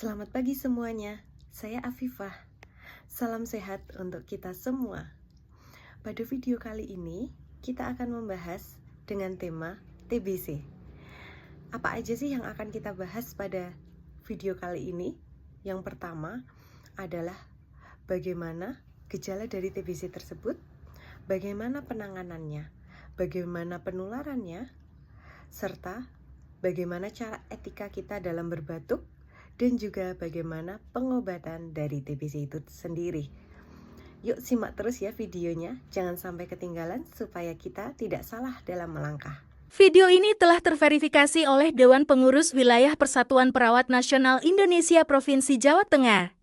Selamat pagi semuanya, saya Afifah. Salam sehat untuk kita semua. Pada video kali ini, kita akan membahas dengan tema TBC. Apa aja sih yang akan kita bahas pada video kali ini? Yang pertama adalah bagaimana gejala dari TBC tersebut, bagaimana penanganannya, bagaimana penularannya, serta bagaimana cara etika kita dalam berbatuk, dan juga bagaimana pengobatan dari TBC itu sendiri. Yuk simak terus ya videonya, jangan sampai ketinggalan supaya kita tidak salah dalam melangkah. Video ini telah terverifikasi oleh Dewan Pengurus Wilayah Persatuan Perawat Nasional Indonesia Provinsi Jawa Tengah.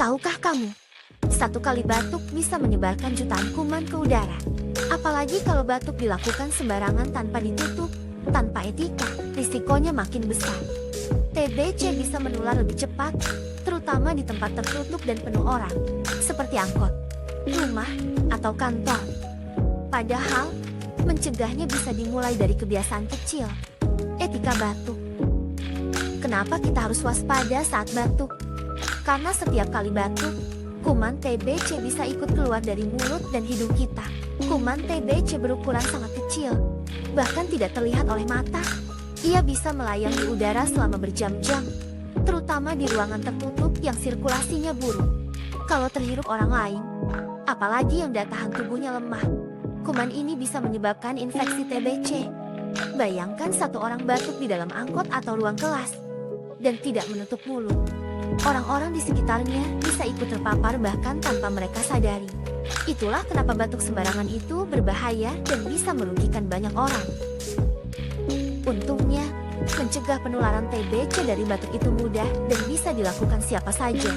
Tahukah kamu, satu kali batuk bisa menyebarkan jutaan kuman ke udara. Apalagi kalau batuk dilakukan sembarangan tanpa ditutup, tanpa etika, risikonya makin besar. TBC bisa menular lebih cepat, terutama di tempat tertutup dan penuh orang, seperti angkot, rumah, atau kantor. Padahal, mencegahnya bisa dimulai dari kebiasaan kecil. Etika batuk. Kenapa kita harus waspada saat batuk? Karena setiap kali batuk, kuman TBC bisa ikut keluar dari mulut dan hidung kita. Kuman TBC berukuran sangat kecil, bahkan tidak terlihat oleh mata. Ia bisa melayang di udara selama berjam-jam, terutama di ruangan tertutup yang sirkulasinya buruk. Kalau terhirup orang lain, apalagi yang daya tahan tubuhnya lemah, kuman ini bisa menyebabkan infeksi TBC. Bayangkan satu orang batuk di dalam angkot atau ruang kelas, dan tidak menutup mulut. Orang-orang di sekitarnya bisa ikut terpapar bahkan tanpa mereka sadari. Itulah kenapa batuk sembarangan itu berbahaya dan bisa merugikan banyak orang. Untungnya, mencegah penularan TBC dari batuk itu mudah dan bisa dilakukan siapa saja.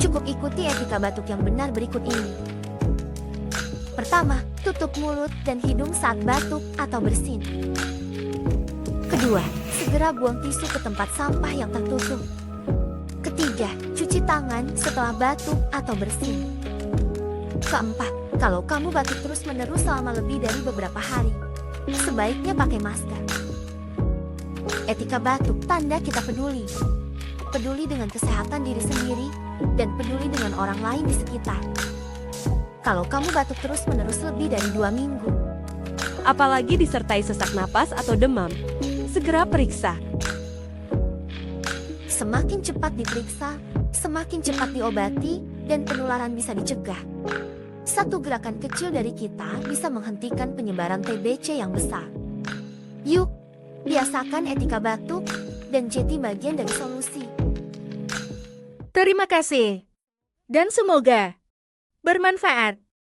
Cukup ikuti etika batuk yang benar berikut ini. Pertama, tutup mulut dan hidung saat batuk atau bersin. Kedua, segera buang tisu ke tempat sampah yang tertutup. Ketiga, cuci tangan setelah batuk atau bersin. Keempat, kalau kamu batuk terus-menerus selama lebih dari beberapa hari, sebaiknya pakai masker. Etika batuk tanda kita peduli. Peduli dengan kesehatan diri sendiri dan peduli dengan orang lain di sekitar. Kalau kamu batuk terus-menerus lebih dari 2 minggu, apalagi disertai sesak napas atau demam, segera periksa. semakin cepat diperiksa, semakin cepat diobati, dan penularan bisa dicegah. Satu gerakan kecil dari kita bisa menghentikan penyebaran TBC yang besar. Yuk, biasakan etika batuk, dan jadi bagian dari solusi. Terima kasih, dan semoga bermanfaat.